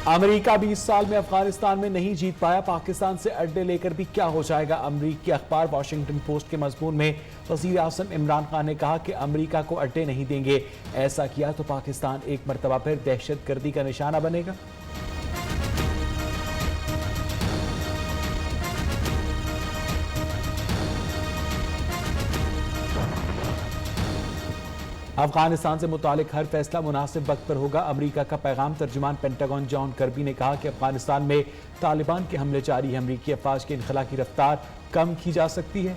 America 20 साल में अफगानिस्तान में नहीं जीत पाया, पाकिस्तान से अड्डे लेकर भी क्या हो जाएगा। अमेरिकी अखबार वॉशिंगटन पोस्ट के मजमून में वजीर आज़म इमरान खान ने कहा कि अमेरिका को अड्डे नहीं देंगे, ऐसा किया तो पाकिस्तान एक मरतबा फिर दहशतगर्दी का निशाना बनेगा। अफगानिस्तान से मुतालिक हर फैसला मुनासिब वक्त पर होगा, अमेरिका का पैगाम। तर्जुमान पेंटागन जॉन कर्बी ने कहा कि अफगानिस्तान में तालिबान के हमले जारी है, अमेरिकी अफवाज के इनखला की रफ्तार कम की जा सकती है।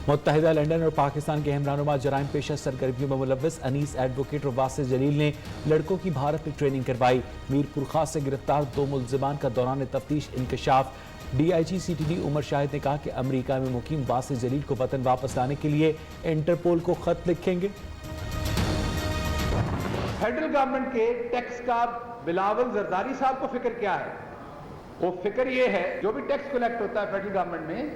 मुत्तहिदा लंदन और पाकिस्तान के हमरानुमा जराइम पेशा सरगर्मियों में मुलव्वस अनीस एडवोकेट और वासिफ जलील ने लड़कों की भारत में ट्रेनिंग करवाई। मीरपुर खास से गिरफ्तार 2 मुल्जिमान का दौरान तफ्तीश इंकशाफ। DIG CTD उमर शाहिद ने कहा कि अमेरिका में मुकीम वासिफ जलील को वतन वापस लाने के लिए इंटरपोल को खत लिखेंगे। फेडरल गवर्नमेंट के टैक्स का बिलावल जरदारी साहब को फिक्र क्या है? वो फिक्र ये है, जो भी टैक्स कलेक्ट होता है फेडरल गवर्नमेंट में,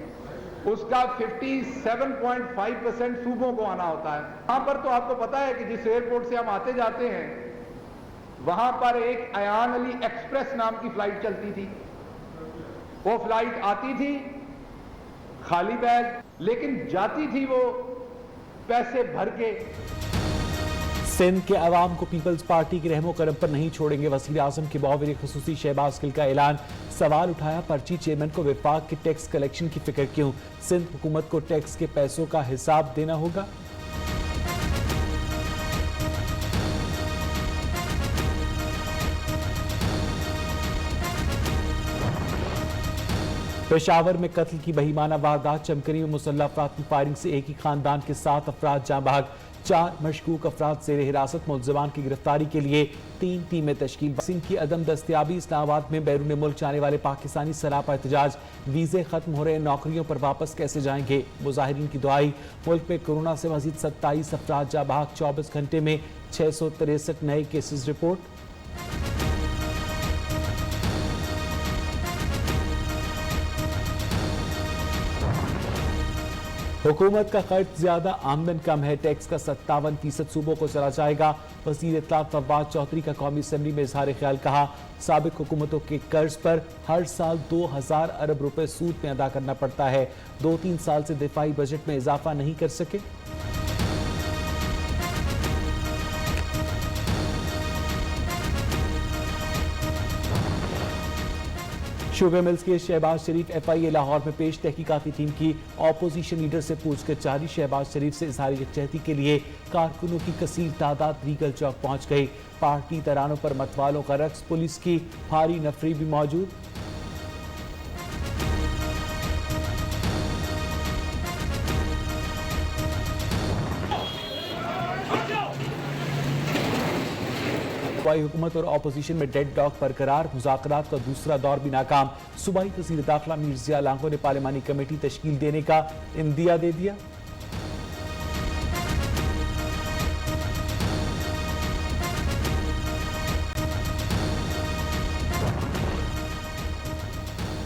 उसका 57.5% सूबों को आना होता है। वहां पर तो आपको पता है कि जिस एयरपोर्ट से हम आते जाते हैं, वहां पर एक अयान अली एक्सप्रेस नाम की फ्लाइट चलती थी। वो फ्लाइट आती थी खाली बैग, लेकिन जाती थी वो पैसे भर के। सिंध के अवाम को पीपल्स पार्टी की रहमो करम पर नहीं छोड़ेंगे, वज़ीर आज़म के मुआविन ख़ुसूसी शहबाज गिल का ऐलान। सवाल उठाया, पर्ची चेयरमैन को विफाक के टैक्स कलेक्शन की फिक्र क्यों? सिंध हुकूमत को टैक्स के पैसों का हिसाब देना होगा। पेशावर में कत्ल की बहीमाना वारदात, चमकनी में मुसल्लह अफराद की फायरिंग से एक ही खानदान के 7 अफराद जाँ बहक, 4 मशकूक अफराद ज़ेर हिरासत। मुल्ज़िमान की गिरफ्तारी के लिए 3 टीमें तश्कील। वैक्सीन की अदम दस्तियाबी, इस्लामाबाद में बैरून मुल्क जाने वाले पाकिस्तानी सरापा एहतजाज। वीज़े खत्म हो रहे, नौकरियों पर वापस कैसे जाएंगे? मुजाहिरीन की दुआई। मुल्क में कोरोना से मजीद 27 अफराद जाँ बहक, 24 घंटे में 663 नए केसेज रिपोर्ट। हुकूमत का खर्च ज्यादा, आमदन कम है, टैक्स का 57% सूबों को चला जाएगा। वज़ीर इत्तलात फवाद चौधरी का कौमी असम्बली में इजहार ख्याल। कहा, साबिक हुकूमतों के कर्ज पर हर साल 2000 अरब रुपए सूद में अदा करना पड़ता है। 2-3 साल से दिफाई बजट में इजाफा नहीं कर सके। शुगर मिल्स के शहबाज शरीफ FIA लाहौर में पेश, तहकीकाती टीम की ऑपोजिशन लीडर से पूछकर जारी। शहबाज शरीफ से इजहार यकजहती के लिए कारकुनों की कसीर तादाद रीगल चौक पहुंच गई। पार्टी तरानों पर मतवालों का रक्स, पुलिस की भारी नफरी भी मौजूद। सूबाई हुकूमत और अपोजिशन में डेड डॉग बरकरार, मुज़ाकरात का दूसरा दौर भी नाकाम। सूबाई वज़ीर दाखिला मीर ज़िया लांगो ने पार्लिमानी कमेटी तश्कील देने का इंदिया दे दिया।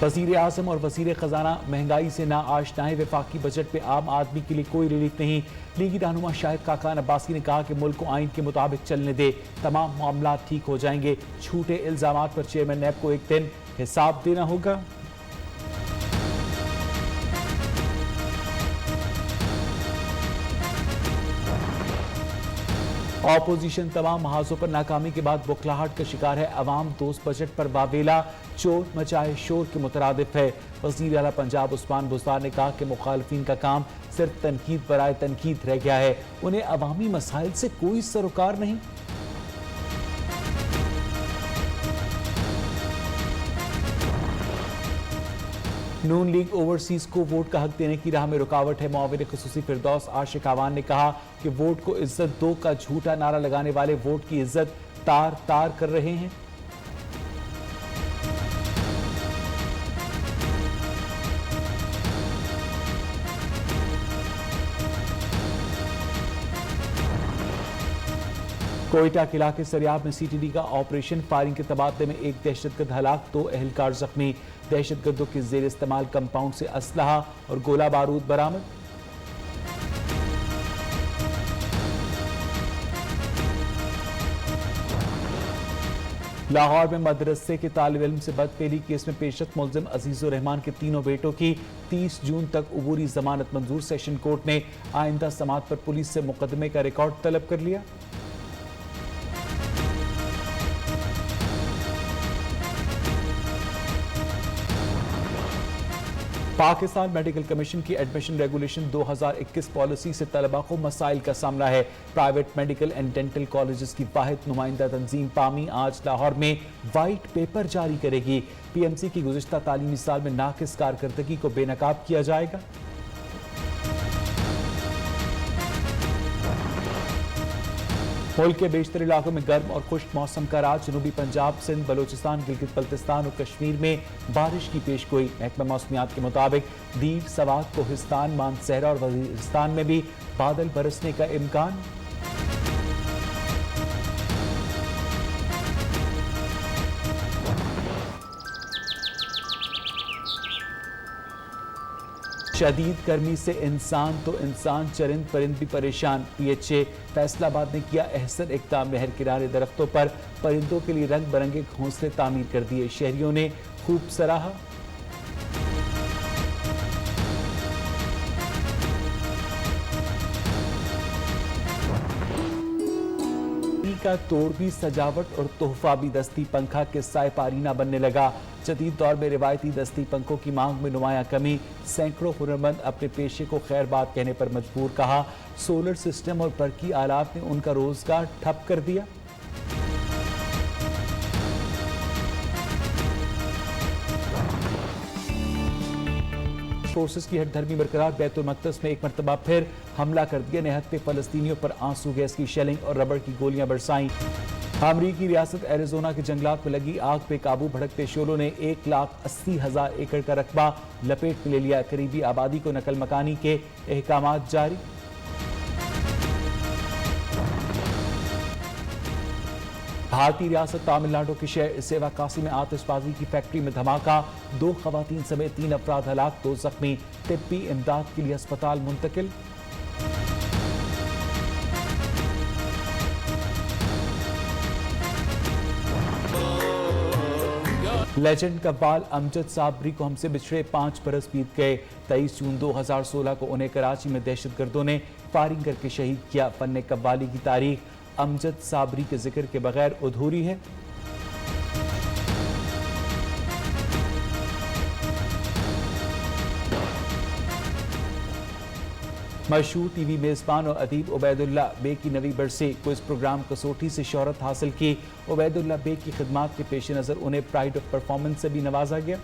वज़ीर आज़म और वज़ीर ख़जाना महंगाई से ना आशनाएं, वफाकी बजट में आम आदमी के लिए कोई रिलीफ नहीं। लीगी रहनुमा शाहिद खाकान अब्बासी ने कहा कि मुल्क को आइन के मुताबिक चलने दे, तमाम मामला ठीक हो जाएंगे। झूठे इल्जामात पर चेयरमैन नैब को एक दिन हिसाब देना होगा। ऑपोजिशन तमाम महाजों पर नाकामी के बाद बुखलाहट का शिकार है। अवाम दोस्त बजट पर वावेला, चोर मचाए शोर के मुतरादिफ है। वज़ीर आला पंजाब उस्मान बुज़दार ने कहा कि मुखालफिन का काम सिर्फ तनकीद बराए तनकीद रह गया है, उन्हें अवामी मसाइल से कोई सरोकार नहीं। नून लीग ओवरसीज को वोट का हक देने की राह में रुकावट है। मुआविन ख़ुसूसी फिरदौस आशिक आवान ने कहा कि वोट को इज्जत दो का झूठा नारा लगाने वाले वोट की इज्जत तार तार कर रहे हैं। कोयटा के इलाके सरियाब में CTD का ऑपरेशन, फायरिंग के तबादले में एक दहशतगर्द हलाक, 2 अहलकार जख्मी। दहशतगर्दों के जेर इस्तेमाल कंपाउंड से असलहा और गोला बारूद बरामद। लाहौर में मदरसे के तालिब इल्म से बदफेली केस में पेशरफ मुलजिम अजीजुर रहमान के तीनों बेटों की 30 जून तक अबूरी जमानत मंजूर। सेशन कोर्ट ने आइंदा समाअत पर पुलिस से मुकदमे का रिकॉर्ड तलब कर लिया। पाकिस्तान मेडिकल कमीशन की एडमिशन रेगुलेशन 2021 पॉलिसी से तलबा को मसाइल का सामना है। Private medical and dental colleges की वाहिद नुमाइंदा तंजीम पामी आज लाहौर में वाइट पेपर जारी करेगी। पीएमसी की गुज़िश्ता तालीमी साल में नाकिस कारकर्दगी को बेनकाब किया जाएगा। मुल्क के बेशतर इलाकों में गर्म और खुश्क मौसम का राज। जनूबी पंजाब, सिंध, बलोचिस्तान, गिलगित बल्तिस्तान और कश्मीर में बारिश की पेशगोई। महकमा मौसमियात के मुताबिक दीर, सवात, कोहिस्तान, मानसहरा और वजीरिस्तान में भी बादल बरसने का इम्कान। शदीद गर्मी से इंसान तो इंसान, चरिंद परिंद भी परेशान। PHA फैसलाबाद ने किया अहसन इक़दाम। नहर किनारे दरख्तों पर परिंदों के लिए रंग बिरंगे घोंसले तामीर कर दिए। शहरियों ने खूब सराहा। का तोड़ भी सजावट और तोहफा भी। दस्ती पंखा के साए पारीना बनने लगा। जदीद दौर में रिवायती दस्ती पंखों की मांग में नुमाया कमी। सैकड़ों हुनरमंद अपने पेशे को खैर बात कहने पर मजबूर। कहा सोलर सिस्टम और बरकी आलात ने उनका रोजगार ठप कर दिया। फोर्सेस की हटधर्मी बरकरार। बैतुल मक़दस में एक मरतबा फिर हमला कर दिया। निहत्ते फलस्तीनियों पर आंसू गैस की शेलिंग और रबड़ की गोलियां बरसाईं। अमरीकी रियासत एरिजोना के जंगलात में लगी आग पे काबू। भड़कते शोलों ने 1,80,000 एकड़ का रकबा लपेट में ले लिया। करीबी आबादी को नकल मकानी के अहकामात जारी। भारतीय रियासत तमिलनाडु के शहर सेवाकासी में आतिशबाजी की फैक्ट्री में धमाका। 2 खवातीन समेत 3 अफराद हलाक, 2 जख्मी। तिब्बी इमदाद के लिए अस्पताल मुंतकिल। लेजेंड कव्वाल अमजद साबरी को हमसे बिछड़े 5 बरस बीत गए। 23 जून 2016 को उन्हें कराची में दहशतगर्दों ने फायरिंग करके शहीद किया। फन्ने कव्वाली की तारीख अमजद साबरी के जिक्र के बगैर अधूरी है। मशहूर टीवी मेजबान और अदीब उबैदुल्ला बे की नवी बरसी। क्विज प्रोग्राम कसौटी से शोहरत हासिल की। उबैदुल्ला बे की खिदमात के पेश नज़र उन्हें प्राइड ऑफ परफॉर्मेंस से भी नवाजा गया।